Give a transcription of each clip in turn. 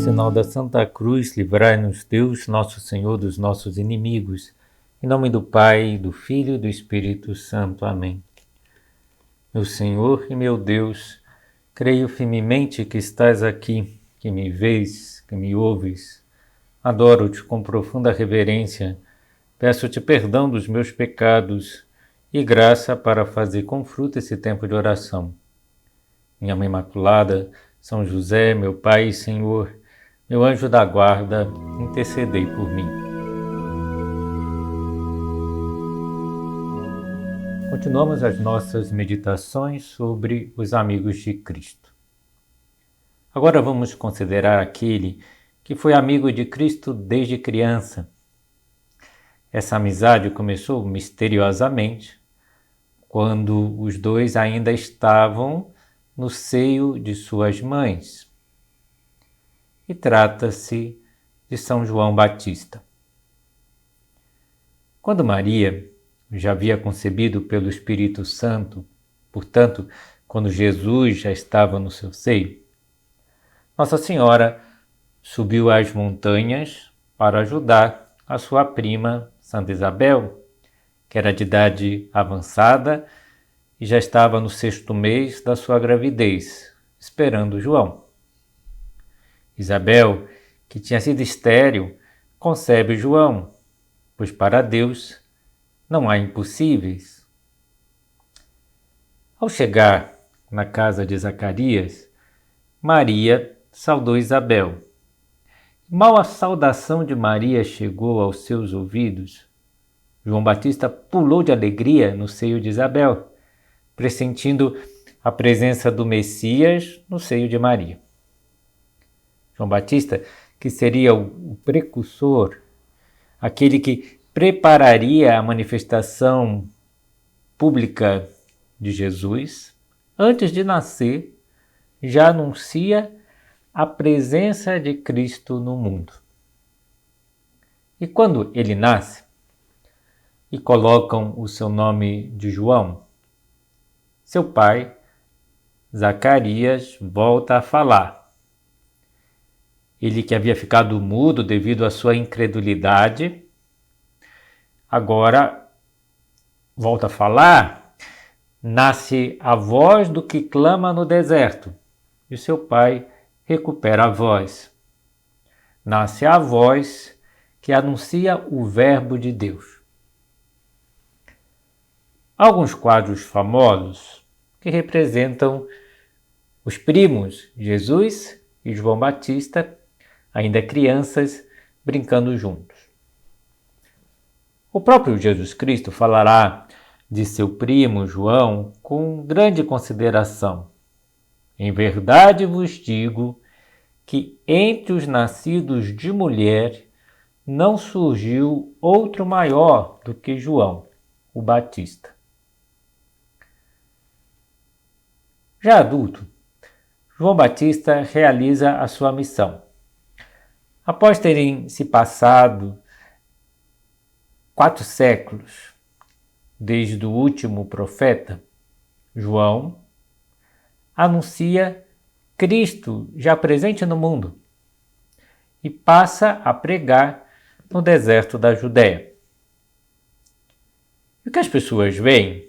sinal da Santa Cruz, livrai-nos Deus, nosso Senhor, dos nossos inimigos. Em nome do Pai, do Filho e do Espírito Santo. Amém. Meu Senhor e meu Deus, creio firmemente que estás aqui, que me vês, que me ouves. Adoro-te com profunda reverência. Peço-te perdão dos meus pecados e graça para fazer com fruto esse tempo de oração. Minha Mãe Imaculada, São José, meu Pai e Senhor, meu anjo da guarda, intercedei por mim. Continuamos as nossas meditações sobre os amigos de Cristo. Agora vamos considerar aquele que foi amigo de Cristo desde criança. Essa amizade começou misteriosamente, quando os dois ainda estavam no seio de suas mães. E trata-se de São João Batista. Quando Maria já havia concebido pelo Espírito Santo, portanto, quando Jesus já estava no seu seio, Nossa Senhora subiu às montanhas para ajudar a sua prima Santa Isabel, que era de idade avançada e já estava no 6º mês da sua gravidez, esperando João. Isabel, que tinha sido estéril, concebe João, pois para Deus não há impossíveis. Ao chegar na casa de Zacarias, Maria saudou Isabel. Mal a saudação de Maria chegou aos seus ouvidos, João Batista pulou de alegria no seio de Isabel, pressentindo a presença do Messias no seio de Maria. João Batista, que seria o precursor, aquele que prepararia a manifestação pública de Jesus, antes de nascer, já anuncia a presença de Cristo no mundo. E quando ele nasce, e colocam o seu nome de João, seu pai, Zacarias, volta a falar. Ele que havia ficado mudo devido à sua incredulidade, agora volta a falar, nasce a voz do que clama no deserto, e seu pai recupera a voz. Nasce a voz que anuncia o Verbo de Deus. Alguns quadros famosos que representam os primos Jesus e João Batista, ainda crianças, brincando juntos. O próprio Jesus Cristo falará de seu primo João com grande consideração. Em verdade vos digo que entre os nascidos de mulher não surgiu outro maior do que João, o Batista. Já adulto, João Batista realiza a sua missão. Após terem se passado 4 séculos desde o último profeta, João anuncia Cristo já presente no mundo e passa a pregar no deserto da Judéia. E o que as pessoas veem?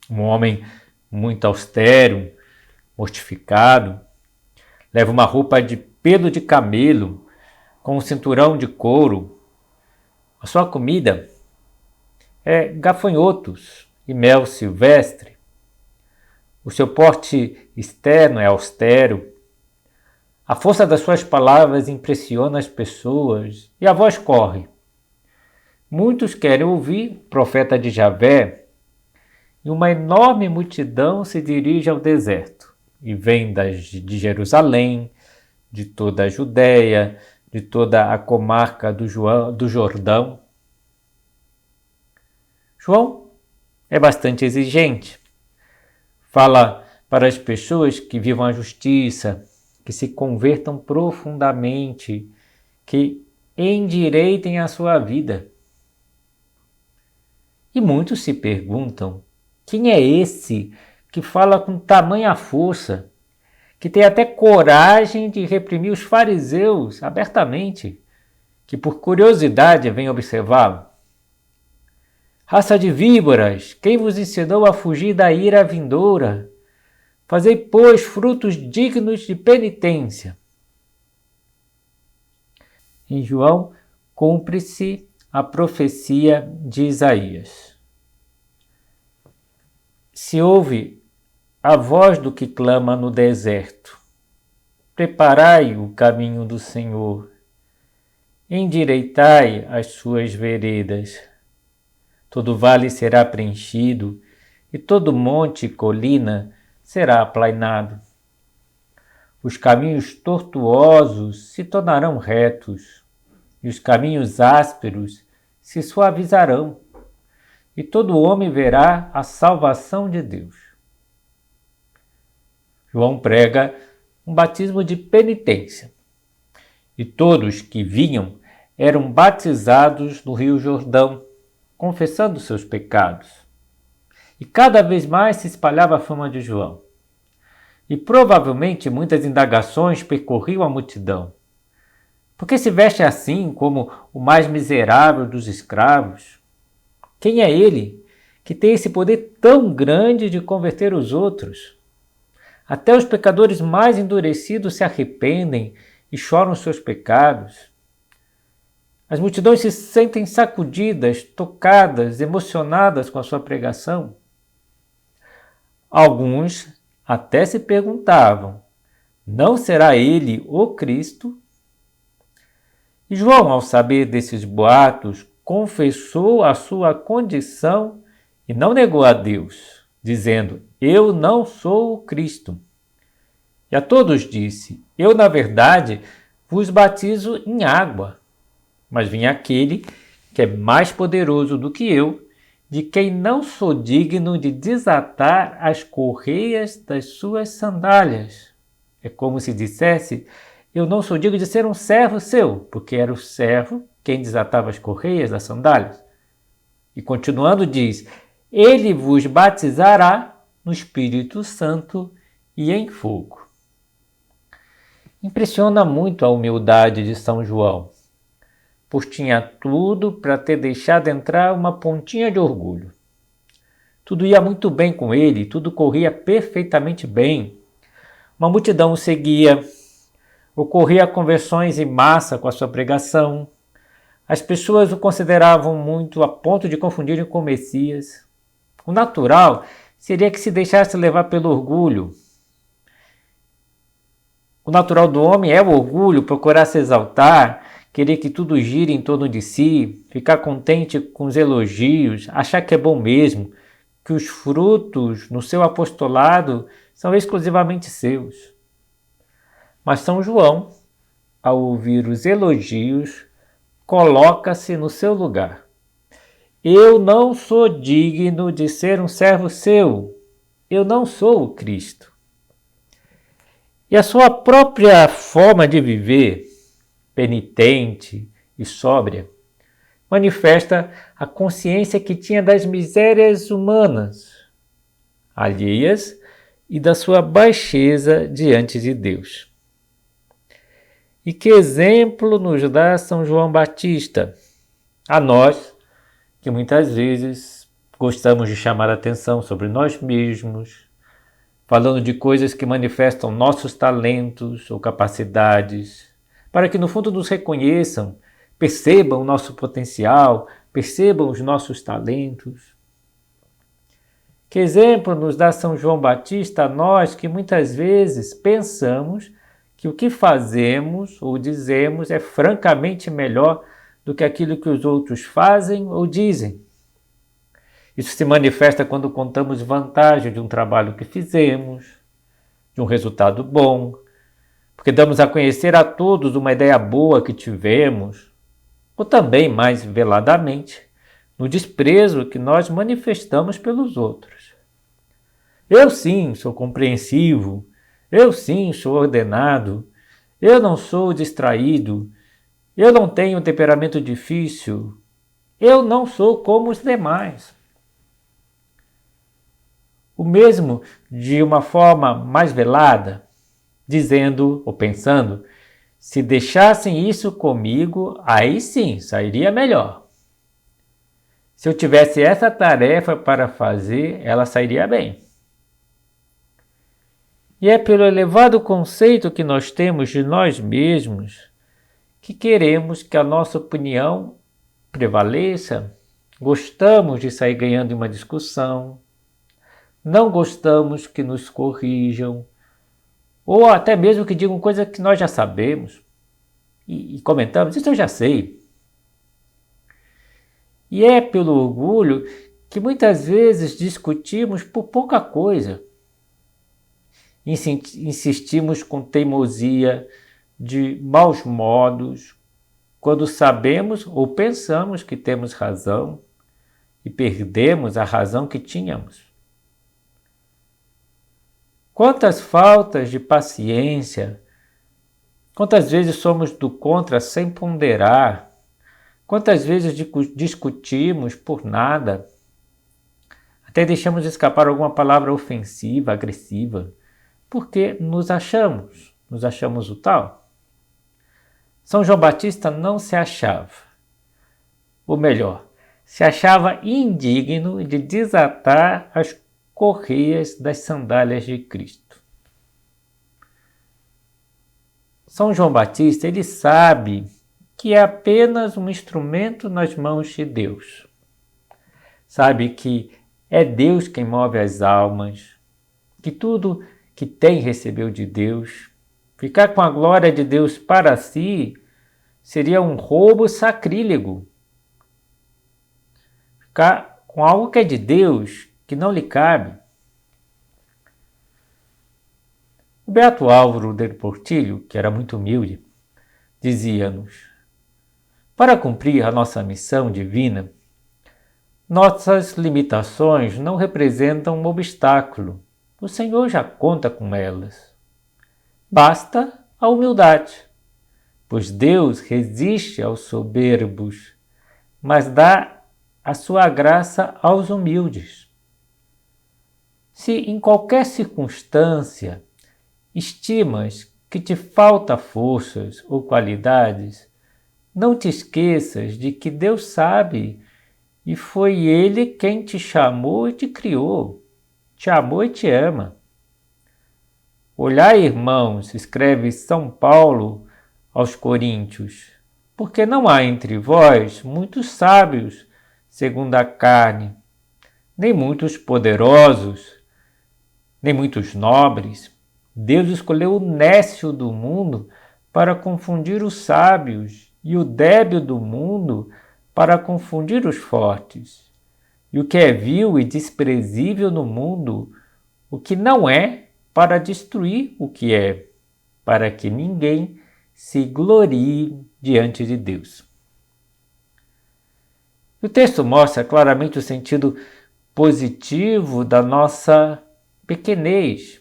Um homem muito austero, mortificado, leva uma roupa de pelo de camelo, com um cinturão de couro. A sua comida é gafanhotos e mel silvestre. O seu porte externo é austero. A força das suas palavras impressiona as pessoas e a voz corre. Muitos querem ouvir o profeta de Javé, e uma enorme multidão se dirige ao deserto e vem de Jerusalém, de toda a Judéia, de toda a comarca do Jordão. João é bastante exigente. Fala para as pessoas que vivam a justiça, que se convertam profundamente, que endireitem a sua vida. E muitos se perguntam: quem é esse que fala com tamanha força? que tem até coragem de reprimir os fariseus abertamente, que por curiosidade vêm observá-lo. Raça de víboras, quem vos ensinou a fugir da ira vindoura? Fazei, pois, frutos dignos de penitência. Em João, cumpre-se a profecia de Isaías. Se ouve a voz do que clama no deserto: preparai o caminho do Senhor, endireitai as suas veredas. Todo vale será preenchido, e todo monte e colina será aplainado. Os caminhos tortuosos se tornarão retos, e os caminhos ásperos se suavizarão, e todo homem verá a salvação de Deus. João prega um batismo de penitência, e todos que vinham eram batizados no Rio Jordão, confessando seus pecados. E cada vez mais se espalhava a fama de João. E provavelmente muitas indagações percorriam a multidão. Por que se veste assim como o mais miserável dos escravos? Quem é ele que tem esse poder tão grande de converter os outros? Até os pecadores mais endurecidos se arrependem e choram seus pecados. As multidões se sentem sacudidas, tocadas, emocionadas com a sua pregação. Alguns até se perguntavam: não será ele o Cristo? E João, ao saber desses boatos, confessou a sua condição e não negou a Deus, dizendo: eu não sou o Cristo. E a todos disse: eu, na verdade, vos batizo em água, mas vem aquele que é mais poderoso do que eu, de quem não sou digno de desatar as correias das suas sandálias. É como se dissesse: eu não sou digno de ser um servo seu, porque era o servo quem desatava as correias das sandálias. E continuando diz: ele vos batizará no Espírito Santo e em fogo. Impressiona muito a humildade de São João, pois tinha tudo para ter deixado entrar uma pontinha de orgulho. Tudo ia muito bem com ele, tudo corria perfeitamente bem. Uma multidão o seguia, ocorria conversões em massa com a sua pregação. As pessoas o consideravam muito a ponto de confundirem com o Messias. O natural seria que se deixasse levar pelo orgulho. O natural do homem é o orgulho, procurar se exaltar, querer que tudo gire em torno de si, ficar contente com os elogios, achar que é bom mesmo, que os frutos no seu apostolado são exclusivamente seus. Mas São João, ao ouvir os elogios, coloca-se no seu lugar. Eu não sou digno de ser um servo seu. Eu não sou o Cristo. E a sua própria forma de viver, penitente e sóbria, manifesta a consciência que tinha das misérias humanas, alheias, e da sua baixeza diante de Deus. E que exemplo nos dá São João Batista, a nós, que muitas vezes gostamos de chamar a atenção sobre nós mesmos, falando de coisas que manifestam nossos talentos ou capacidades, para que no fundo nos reconheçam, percebam o nosso potencial, percebam os nossos talentos. Que exemplo nos dá São João Batista a nós que muitas vezes pensamos que o que fazemos ou dizemos é francamente melhor do que aquilo que os outros fazem ou dizem. Isso se manifesta quando contamos vantagem de um trabalho que fizemos, de um resultado bom, porque damos a conhecer a todos uma ideia boa que tivemos, ou também, mais veladamente, no desprezo que nós manifestamos pelos outros. Eu sim sou compreensivo, eu sim sou ordenado, eu não sou distraído, eu não tenho um temperamento difícil, eu não sou como os demais. O mesmo de uma forma mais velada, dizendo ou pensando: se deixassem isso comigo, aí sim sairia melhor. Se eu tivesse essa tarefa para fazer, ela sairia bem. E é pelo elevado conceito que nós temos de nós mesmos que queremos que a nossa opinião prevaleça. Gostamos de sair ganhando em uma discussão, não gostamos que nos corrijam, ou até mesmo que digam coisa que nós já sabemos e comentamos: isso eu já sei. E é pelo orgulho que muitas vezes discutimos por pouca coisa. Insistimos com teimosia, de maus modos, quando sabemos ou pensamos que temos razão e perdemos a razão que tínhamos. Quantas faltas de paciência, quantas vezes somos do contra sem ponderar, quantas vezes discutimos por nada, até deixamos escapar alguma palavra ofensiva, agressiva, porque nos achamos o tal. São João Batista não se achava, ou melhor, se achava indigno de desatar as correias das sandálias de Cristo. São João Batista, ele sabe que é apenas um instrumento nas mãos de Deus. Sabe que é Deus quem move as almas, que tudo que tem recebeu de Deus. Ficar com a glória de Deus para si seria um roubo sacrílego. Ficar com algo que é de Deus, que não lhe cabe. O beato Álvaro del Portillo, que era muito humilde, dizia-nos: para cumprir a nossa missão divina, nossas limitações não representam um obstáculo. O Senhor já conta com elas. Basta a humildade, pois Deus resiste aos soberbos, mas dá a sua graça aos humildes. Se em qualquer circunstância estimas que te falta forças ou qualidades, não te esqueças de que Deus sabe e foi Ele quem te chamou e te criou, te amou e te ama. Olhai, irmãos, escreve São Paulo aos Coríntios, porque não há entre vós muitos sábios segundo a carne, nem muitos poderosos, nem muitos nobres. Deus escolheu o nécio do mundo para confundir os sábios e o débil do mundo para confundir os fortes. E o que é vil e desprezível no mundo, o que não é, para destruir o que é, para que ninguém se glorie diante de Deus. O texto mostra claramente o sentido positivo da nossa pequenez.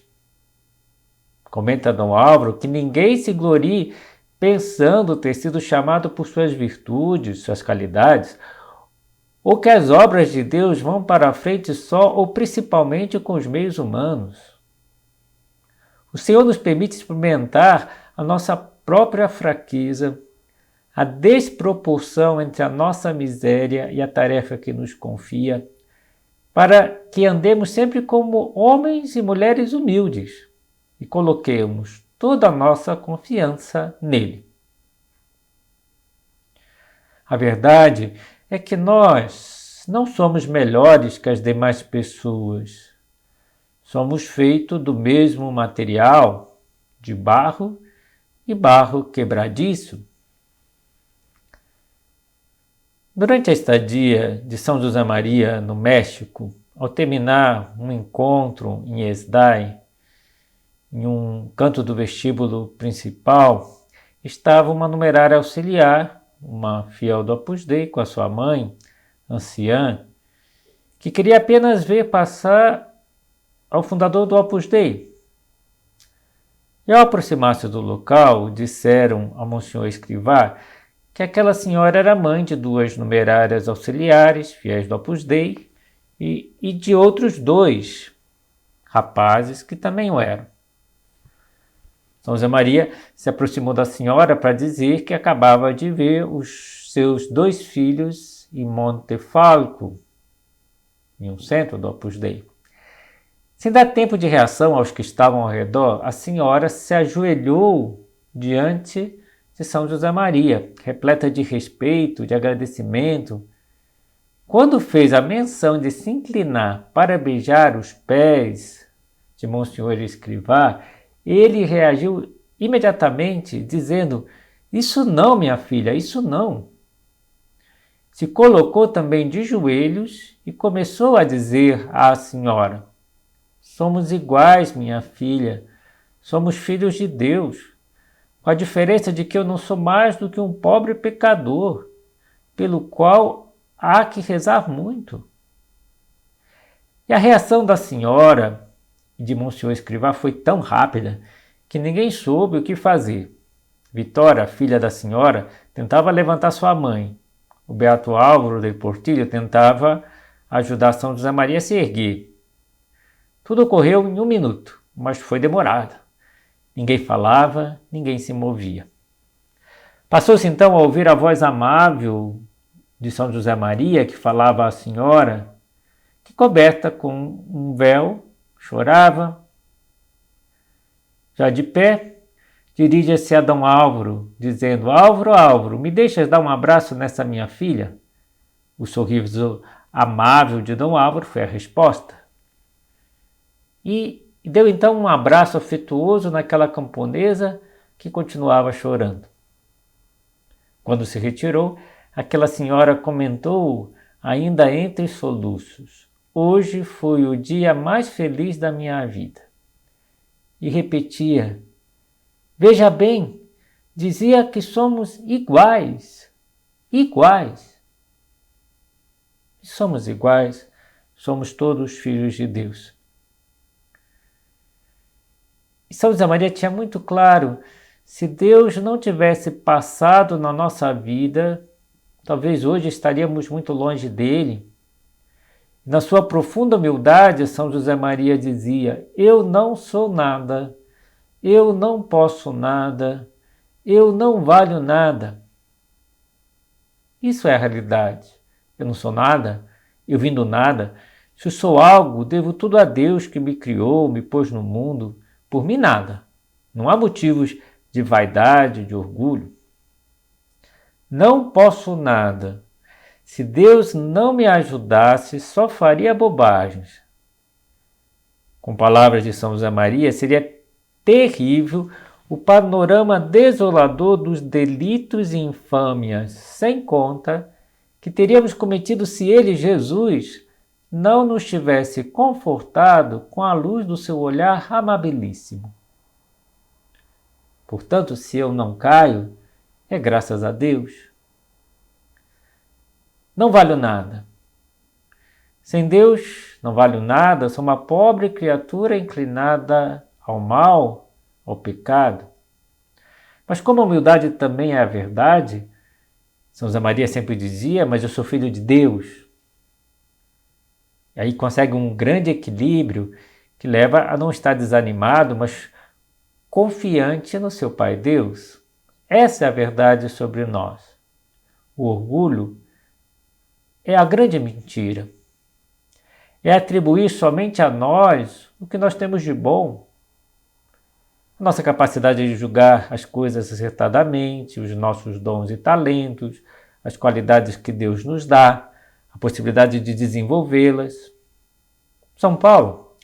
Comenta Dom Álvaro que ninguém se glorie pensando ter sido chamado por suas virtudes, suas qualidades, ou que as obras de Deus vão para a frente só ou principalmente com os meios humanos. O Senhor nos permite experimentar a nossa própria fraqueza, a desproporção entre a nossa miséria e a tarefa que nos confia, para que andemos sempre como homens e mulheres humildes e coloquemos toda a nossa confiança nele. A verdade é que nós não somos melhores que as demais pessoas. Somos feitos do mesmo material, de barro e barro quebradiço. Durante a estadia de São José Maria no México, ao terminar um encontro em Esdai, em um canto do vestíbulo principal, estava uma numerária auxiliar, uma fiel do Opus Dei, com a sua mãe, anciã, que queria apenas ver passar ao fundador do Opus Dei. E ao aproximar-se do local, disseram ao Monsenhor Escrivá que aquela senhora era mãe de 2 numerárias auxiliares, fiéis do Opus Dei, e de outros 2 rapazes que também o eram. São José Maria se aproximou da senhora para dizer que acabava de ver os seus 2 filhos em Montefalco, em um centro do Opus Dei. Sem dar tempo de reação aos que estavam ao redor, a senhora se ajoelhou diante de São José Maria, repleta de respeito, de agradecimento. Quando fez a menção de se inclinar para beijar os pés de Monsenhor Escrivá, ele reagiu imediatamente, dizendo: "Isso não, minha filha, isso não." Se colocou também de joelhos e começou a dizer à senhora: "Somos iguais, minha filha, somos filhos de Deus, com a diferença de que eu não sou mais do que um pobre pecador, pelo qual há que rezar muito." E a reação da senhora e de Monsenhor Escrivá foi tão rápida que ninguém soube o que fazer. Vitória, filha da senhora, tentava levantar sua mãe. O beato Álvaro de Portillo tentava ajudar São José Maria a se erguer. Tudo ocorreu em 1 minuto, mas foi demorado. Ninguém falava, ninguém se movia. Passou-se então a ouvir a voz amável de São José Maria, que falava à senhora, que coberta com um véu, chorava. Já de pé, dirige-se a Dom Álvaro, dizendo: "Álvaro, Álvaro, me deixas dar um abraço nessa minha filha?" O sorriso amável de Dom Álvaro foi a resposta. E deu então um abraço afetuoso naquela camponesa que continuava chorando. Quando se retirou, aquela senhora comentou, ainda entre soluços: "Hoje foi o dia mais feliz da minha vida." E repetia: "Veja bem, dizia que somos iguais, iguais." E somos iguais, somos todos filhos de Deus. E São José Maria tinha muito claro: se Deus não tivesse passado na nossa vida, talvez hoje estaríamos muito longe dele. Na sua profunda humildade, São José Maria dizia: "Eu não sou nada, eu não posso nada, eu não valho nada." Isso é a realidade. Eu não sou nada, eu vim do nada. Se eu sou algo, devo tudo a Deus que me criou, me pôs no mundo. Por mim, nada. Não há motivos de vaidade, de orgulho. Não posso nada. Se Deus não me ajudasse, só faria bobagens. Com palavras de São José Maria, seria terrível o panorama desolador dos delitos e infâmias sem conta que teríamos cometido se ele, Jesus, não nos tivesse confortado com a luz do seu olhar amabilíssimo. Portanto, se eu não caio, é graças a Deus. Não valho nada. Sem Deus, não valho nada, sou uma pobre criatura inclinada ao mal, ao pecado. Mas como a humildade também é a verdade, São José Maria sempre dizia: "Mas eu sou filho de Deus." E aí consegue um grande equilíbrio que leva a não estar desanimado, mas confiante no seu Pai Deus. Essa é a verdade sobre nós. O orgulho é a grande mentira. É atribuir somente a nós o que nós temos de bom. A nossa capacidade de julgar as coisas acertadamente, os nossos dons e talentos, as qualidades que Deus nos dá, a possibilidade de desenvolvê-las. São Paulo,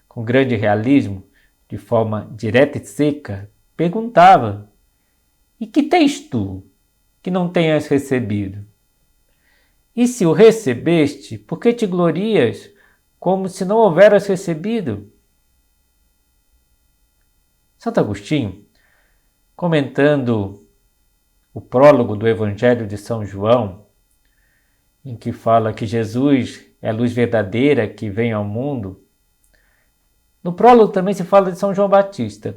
com grande realismo, de forma direta e seca, perguntava: "E que tens tu que não tenhas recebido? E se o recebeste, por que te glorias como se não houveras recebido?" Santo Agostinho, comentando o prólogo do Evangelho de São João, em que fala que Jesus é a luz verdadeira que vem ao mundo, no prólogo também se fala de São João Batista.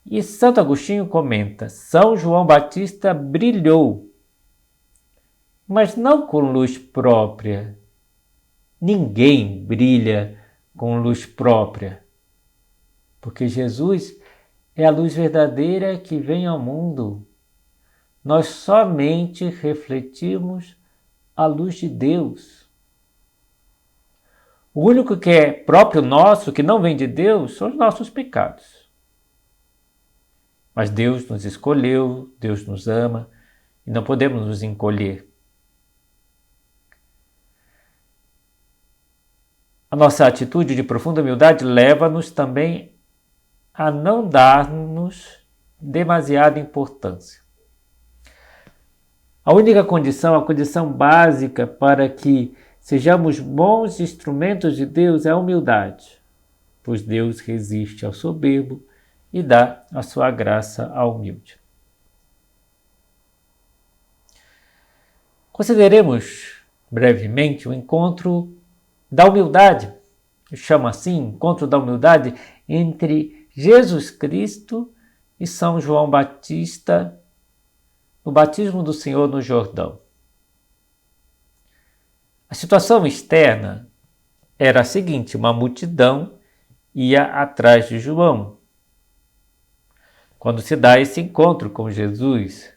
E Santo Agostinho comenta: São João Batista brilhou, mas não com luz própria. Ninguém brilha com luz própria, porque Jesus é a luz verdadeira que vem ao mundo. Nós somente refletimos a luz de Deus. O único que é próprio nosso, que não vem de Deus, são os nossos pecados. Mas Deus nos escolheu, Deus nos ama e não podemos nos encolher. A nossa atitude de profunda humildade leva-nos também a não dar-nos demasiada importância. A única condição, a condição básica para que sejamos bons instrumentos de Deus é a humildade, pois Deus resiste ao soberbo e dá a sua graça ao humilde. Consideremos brevemente o encontro da humildade, eu chamo assim, encontro da humildade entre Jesus Cristo e São João Batista no batismo do Senhor no Jordão. A situação externa era a seguinte: uma multidão ia atrás de João. Quando se dá esse encontro com Jesus,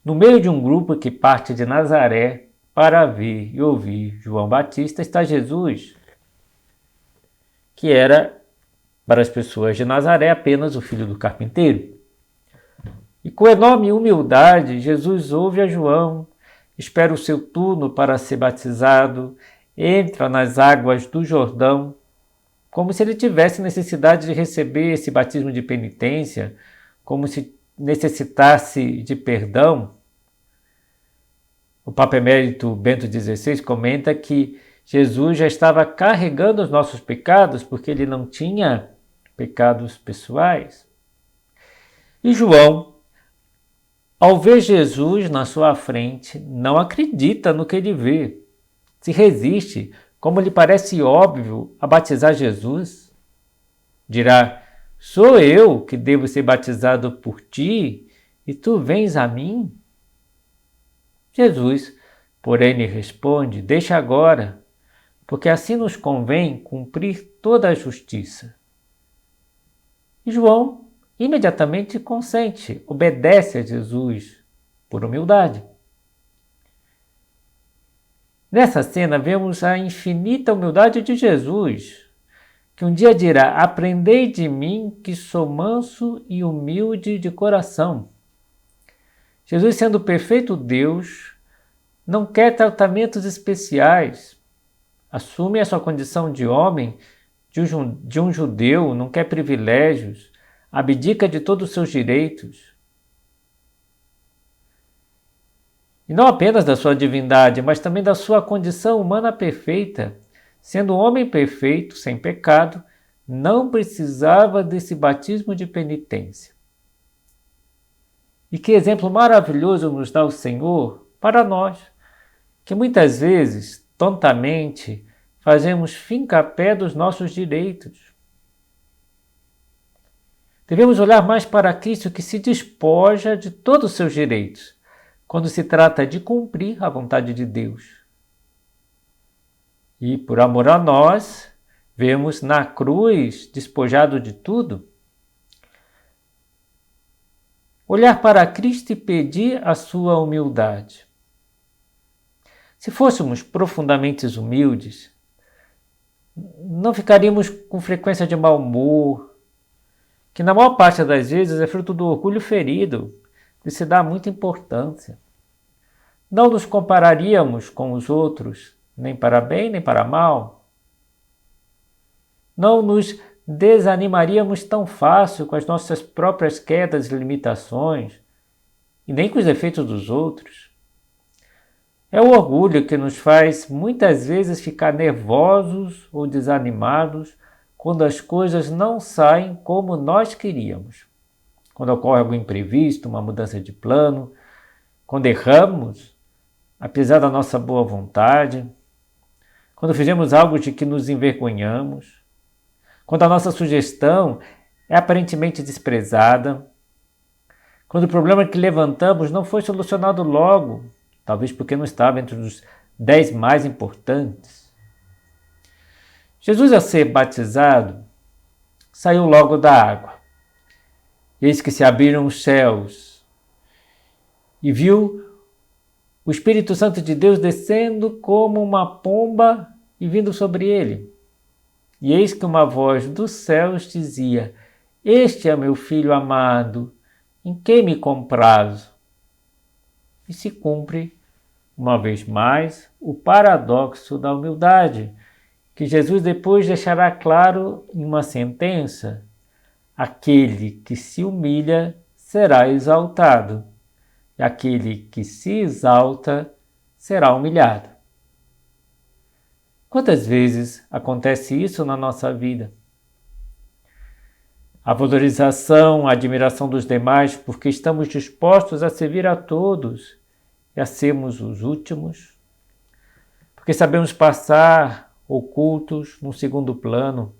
no meio de um grupo que parte de Nazaré para ver e ouvir João Batista, está Jesus, que era, para as pessoas de Nazaré, apenas o filho do carpinteiro. E com enorme humildade, Jesus ouve a João, espera o seu turno para ser batizado, entra nas águas do Jordão, como se ele tivesse necessidade de receber esse batismo de penitência, como se necessitasse de perdão. O Papa Emérito Bento XVI comenta que Jesus já estava carregando os nossos pecados porque ele não tinha pecados pessoais. E João, ao ver Jesus na sua frente, não acredita no que ele vê. Se resiste, como lhe parece óbvio, a batizar Jesus. Dirá: sou eu que devo ser batizado por ti e tu vens a mim? Jesus, porém, lhe responde: deixa agora, porque assim nos convém cumprir toda a justiça. E João imediatamente consente, obedece a Jesus por humildade. Nessa cena vemos a infinita humildade de Jesus, que um dia dirá: aprendei de mim que sou manso e humilde de coração. Jesus, sendo perfeito Deus, não quer tratamentos especiais, assume a sua condição de homem, de um judeu, não quer privilégios, abdica de todos os seus direitos. E não apenas da sua divindade, mas também da sua condição humana perfeita. Sendo um homem perfeito, sem pecado, não precisava desse batismo de penitência. E que exemplo maravilhoso nos dá o Senhor para nós, que muitas vezes, tontamente, fazemos fincapé dos nossos direitos. Devemos olhar mais para Cristo, que se despoja de todos os seus direitos, quando se trata de cumprir a vontade de Deus. E, por amor a nós, vemos na cruz, despojado de tudo, olhar para Cristo e pedir a sua humildade. Se fôssemos profundamente humildes, não ficaríamos com frequência de mau humor, que na maior parte das vezes é fruto do orgulho ferido, que se dá muita importância. Não nos compararíamos com os outros, nem para bem nem para mal. Não nos desanimaríamos tão fácil com as nossas próprias quedas e limitações, e nem com os efeitos dos outros. É o orgulho que nos faz muitas vezes ficar nervosos ou desanimados quando as coisas não saem como nós queríamos. Quando ocorre algum imprevisto, uma mudança de plano, quando erramos, apesar da nossa boa vontade, quando fizemos algo de que nos envergonhamos, quando a nossa sugestão é aparentemente desprezada, quando o problema que levantamos não foi solucionado logo, talvez porque não estava entre os 10 mais importantes. Jesus, ao ser batizado, saiu logo da água. Eis que se abriram os céus e viu o Espírito Santo de Deus descendo como uma pomba e vindo sobre ele. E eis que uma voz dos céus dizia: Este é meu filho amado, em quem me comprazo. E se cumpre, uma vez mais, o paradoxo da humildade, que Jesus depois deixará claro em uma sentença: aquele que se humilha será exaltado, e aquele que se exalta será humilhado. Quantas vezes acontece isso na nossa vida? A valorização, a admiração dos demais, porque estamos dispostos a servir a todos e a sermos os últimos, porque sabemos passar ocultos no segundo plano,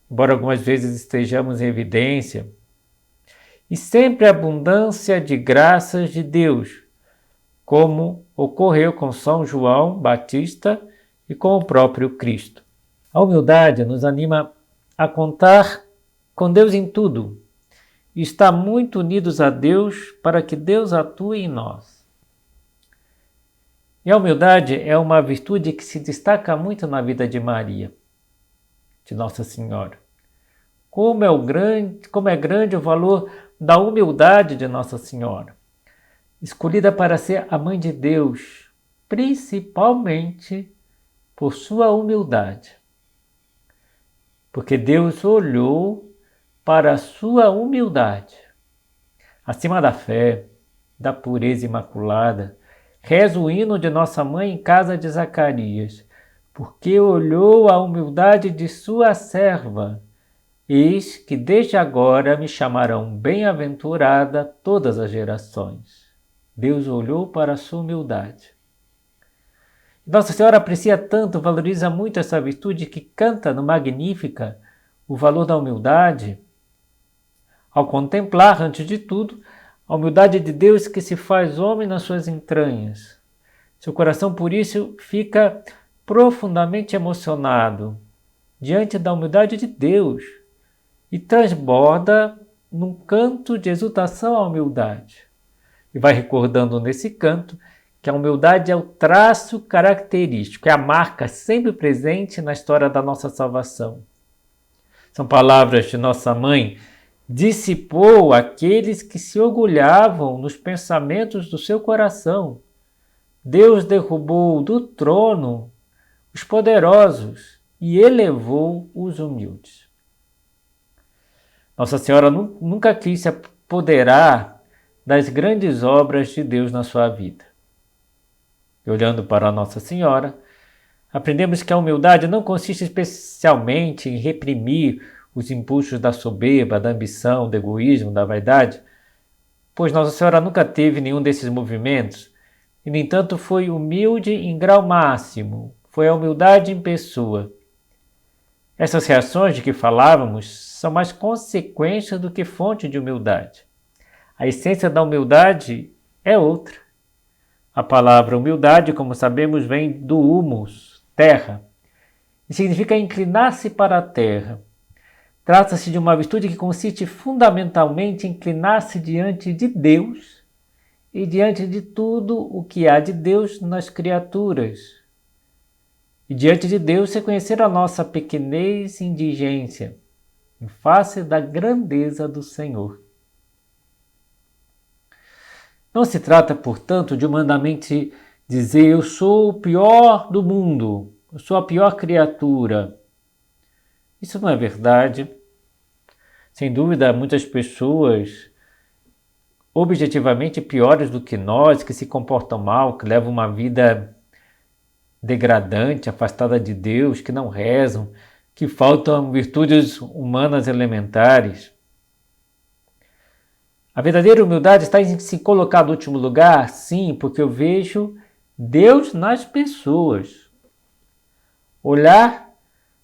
embora algumas vezes estejamos em evidência, e sempre a abundância de graças de Deus, como ocorreu com São João Batista e com o próprio Cristo. A humildade nos anima a contar com Deus em tudo e estar muito unidos a Deus para que Deus atue em nós. E a humildade é uma virtude que se destaca muito na vida de Maria, de Nossa Senhora. Como é grande o valor da humildade de Nossa Senhora, escolhida para ser a Mãe de Deus, principalmente por sua humildade. Porque Deus olhou para a sua humildade. Acima da fé, da pureza imaculada, reza o hino de Nossa Mãe em casa de Zacarias, porque olhou a humildade de sua serva. Eis que desde agora me chamarão bem-aventurada todas as gerações. Deus olhou para a sua humildade. Nossa Senhora aprecia tanto, valoriza muito essa virtude que canta no Magnífica o valor da humildade, ao contemplar, antes de tudo, a humildade de Deus que se faz homem nas suas entranhas. Seu coração, por isso, fica profundamente emocionado diante da humildade de Deus e transborda num canto de exultação à humildade. E vai recordando nesse canto que a humildade é o traço característico, é a marca sempre presente na história da nossa salvação. São palavras de nossa mãe: dissipou aqueles que se orgulhavam nos pensamentos do seu coração. Deus derrubou do trono os poderosos e elevou os humildes. Nossa Senhora nunca quis se apoderar das grandes obras de Deus na sua vida. E olhando para Nossa Senhora, aprendemos que a humildade não consiste especialmente em reprimir os impulsos da soberba, da ambição, do egoísmo, da vaidade, pois Nossa Senhora nunca teve nenhum desses movimentos e, no entanto, foi humilde em grau máximo, foi a humildade em pessoa. Essas reações de que falávamos são mais consequências do que fonte de humildade. A essência da humildade é outra. A palavra humildade, como sabemos, vem do humus, terra, e significa inclinar-se para a terra. Trata-se de uma virtude que consiste fundamentalmente em inclinar-se diante de Deus e diante de tudo o que há de Deus nas criaturas. E diante de Deus reconhecer a nossa pequenez e indigência, em face da grandeza do Senhor. Não se trata, portanto, de humanamente dizer eu sou o pior do mundo, eu sou a pior criatura. Isso não é verdade. Sem dúvida, há muitas pessoas objetivamente piores do que nós, que se comportam mal, que levam uma vida degradante, afastada de Deus, que não rezam, que faltam virtudes humanas elementares. A verdadeira humildade está em se colocar no último lugar? Sim, porque eu vejo Deus nas pessoas. Olhar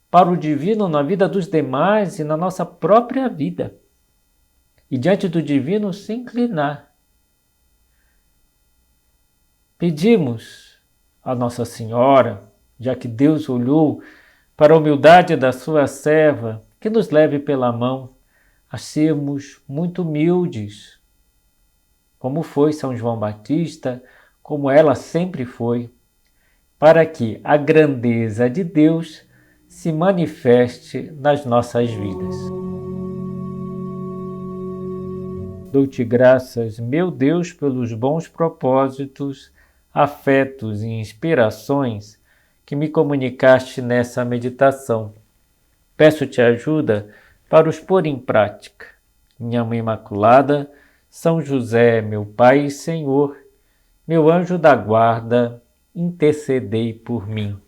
para o divino na vida dos demais e na nossa própria vida. E diante do divino se inclinar. Pedimos a Nossa Senhora, já que Deus olhou para a humildade da sua serva, que nos leve pela mão a sermos muito humildes, como foi São João Batista, como ela sempre foi, para que a grandeza de Deus se manifeste nas nossas vidas. Dou-te graças, meu Deus, pelos bons propósitos, afetos e inspirações que me comunicaste nessa meditação. Peço-te ajuda para os pôr em prática. Minha Mãe Imaculada, São José, meu Pai e Senhor, meu anjo da guarda, intercedei por mim.